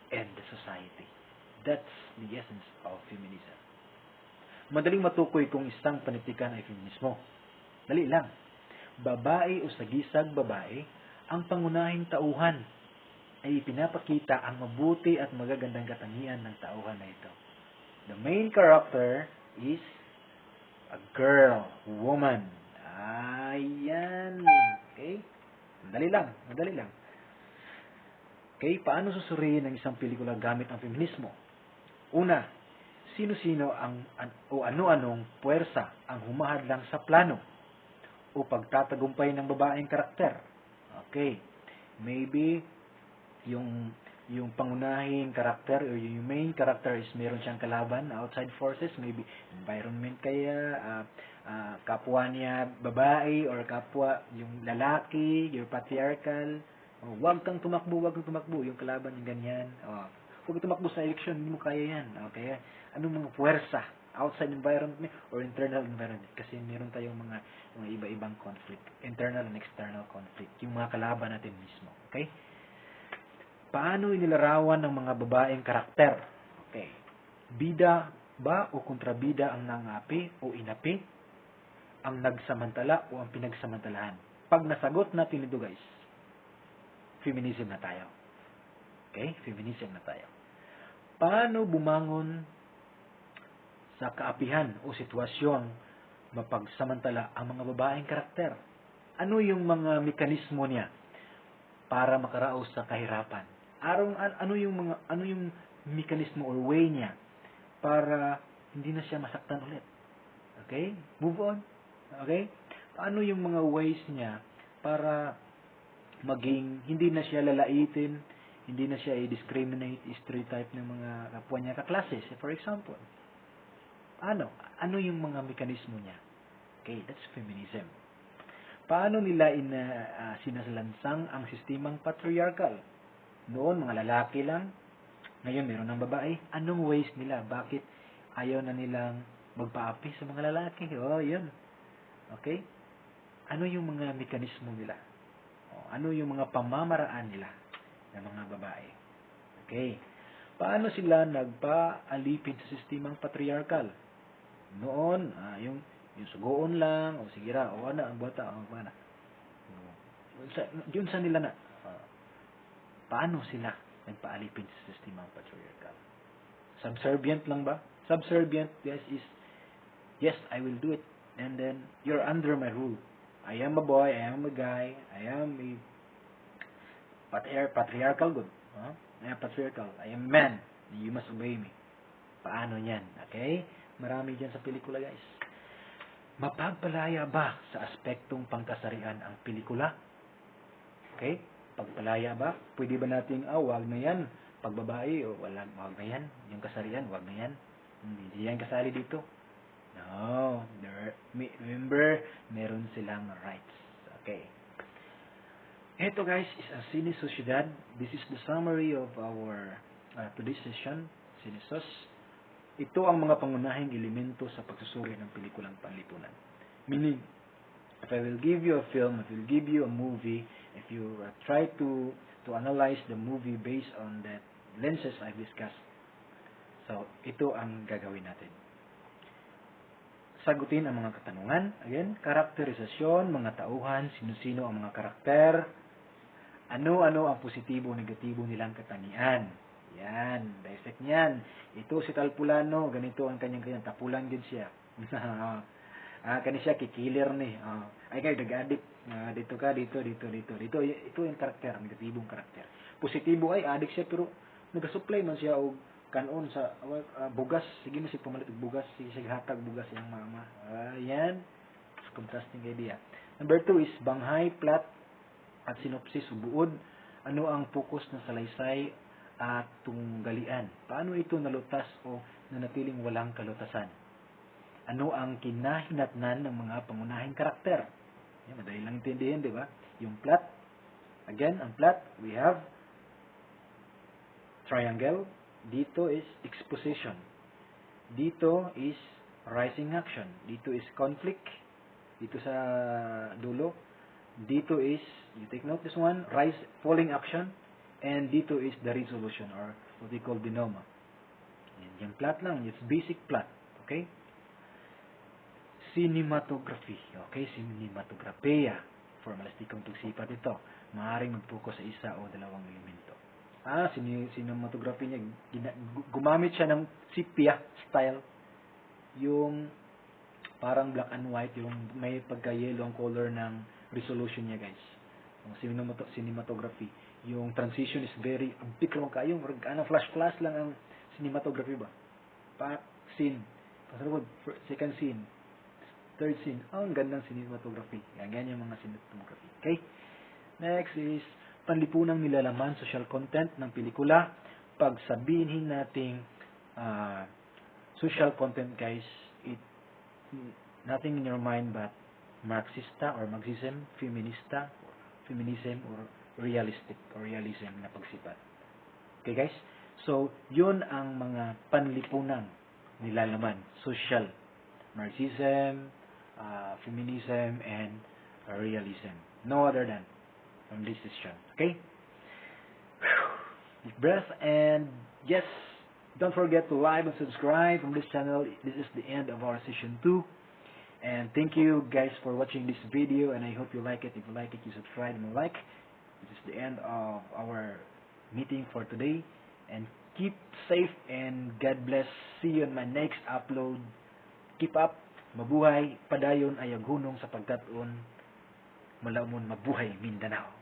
and the society. That's the essence of feminism. Madaling matukoy kung isang panitikan ay feminismo. Dali lang. Babae o sagisag babae, ang pangunahing tauhan ay ipinapakita ang mabuti at magagandang katangian ng tauhan na ito. The main character is a girl, woman. Ayan. Okay? Madali lang. Okay, paano susuriin ang isang pelikula gamit ang feminismo? Una, sino-sino o ano-anong puwersa ang humahadlang sa plano o pagtatagumpay ng babaeng karakter. Okay, maybe yung pangunahing karakter o yung main character is meron siyang kalaban, outside forces, maybe environment kaya, kapwa niya babae or kapwa yung lalaki, yung patriarchal. Huwag kang tumakbo, yung kalaban yung ganyan. Huwag tumakbo sa election, hindi mo kaya yan. Okay? Anong mga puwersa? Outside environment or internal environment? Kasi meron tayong mga iba-ibang conflict. Internal and external conflict. Yung mga kalaban natin mismo. Okay? Paano inilarawan ng mga babaeng karakter? Okay. Bida ba o kontrabida ang nangapi o inapi? Ang nagsamantala o ang pinagsamantalahan? Pag nasagot natin ito guys, feminism na tayo. Okay? Feminism na tayo. Paano bumangon sa kaapihan o sitwasyong mapagsamantala ang mga babaeng karakter? Ano yung mga mekanismo niya para makaraos sa kahirapan? Ano yung mekanismo or way niya para hindi na siya masaktan ulit? Okay? Move on. Okay? Paano yung mga ways niya para maging hindi na siya lalaitin, hindi na siya i-discriminate, stereotype ng mga kapwa niya kaklase. For example, ano yung mga mekanismo niya? Okay, that's feminism. Paano nila sinasalansang ang sistemang patriarchal? Noon, mga lalaki lang. Ngayon, meron ng babae. Anong ways nila? Bakit ayaw na nilang magpaapi sa mga lalaki? Yun. Okay? Ano yung mga mekanismo nila? Ano yung mga pamamaraan nila ng mga babae? Okay. Paano sila nagpaalipin sa sistemang patriarchal? Noon, yung sugoon lang, o sige ra, o ana, ang bata, o mana. Yun sa nila na. paano sila nagpaalipin sa sistemang patriarchal. Subservient lang ba? Subservient, yes, is, yes, I will do it. And then, you're under my rule. I am a boy, I am a guy, I am a patriarchal good. I am patriarchal. I am man. You must obey me. Paano yan? Okay? Marami dyan sa pelikula, guys. Mapagpalaya ba sa aspektong pangkasarian ang pelikula? Okay? Pagpalaya ba? Pwede ba nating, wag na yan. Pagbabae, wag na yan. Yung kasarian, wag na yan. Hindi yan kasali dito. No. Remember, meron silang rights. Okay. Ito guys is a Cine Sociedad. This is the summary of our today's session, Cinesos. Ito ang mga pangunahing elemento sa pagsusuri ng pelikulang panlipunan. Meaning, if I will give you a film, if I will give you a movie, if you try to analyze the movie based on that lenses I've discussed, so ito ang gagawin natin. Sagutin ang mga katanungan. Again, karakterisasyon, mga tauhan, sino-sino ang mga karakter, ano-ano ang positibo, negatibo nilang katangian. Yan, dissect niyan. Ito si Talpulano, ganito ang kanyang tapulan din siya. Kani siya kikiller ni. Ay kayo nag-addict. Dito ka, dito. Ito yung karakter, negatibong karakter. Positibo ay addict siya pero nagasupply man siya og kanon sa bugas. Sige na si pumalit og bugas, sige siya hatag bugas yang mama. Yan. Contrasting idea. Number 2 is banghay, plot at synopsis buod. Ano ang focus ng salaysay at tunggalian? Paano ito nalutas o nanatiling walang kalutasan? Ano ang kinahinatnan ng mga pangunahing karakter? Yan, madali lang intindihin, di ba? Yung plot. Again, ang plot, we have triangle. Dito is exposition. Dito is rising action. Dito is conflict. Dito sa dulo. Dito is, you take note this one, falling action. And dito is the resolution or what we call denouement. Yung plot lang, it's basic plot. Okay? Cinematography. Okay? Cinematograpia. Formalistikong pagsipat ito. Maaaring mag-focus sa isa o dalawang elemento. Cinematography niya, gumamit siya ng sepia style. Yung parang black and white, yung may pagka-yellow ang color ng resolution niya, guys. Yung cinematography. Yung transition is very big lang kayo. Flash lang ang cinematography ba? Scene. Pasalugod, second scene. Third scene. Ang gandang cinematography. Ganyan yung mga cinematography. Okay? Next is panlipunang nilalaman, social content ng pelikula. Pag sabihin nating social content, guys, nothing in your mind but Marxista or Marxism, feminism or realistic or realism na pagsipat. Okay guys? So, yun ang mga panlipunang nilalaman. Social, Marxism, feminism, and realism. No other than from this session. Okay? Deep breath, and yes, don't forget to like and subscribe on this channel. This is the end of our session 2. And thank you guys for watching this video, and I hope you like it. If you like it, you subscribe and like. This is the end of our meeting for today. And keep safe and God bless. See you on my next upload. Keep up. Mabuhay. Padayon ay aghunong sa pagkat-on. Malaumon mabuhay Mindanao.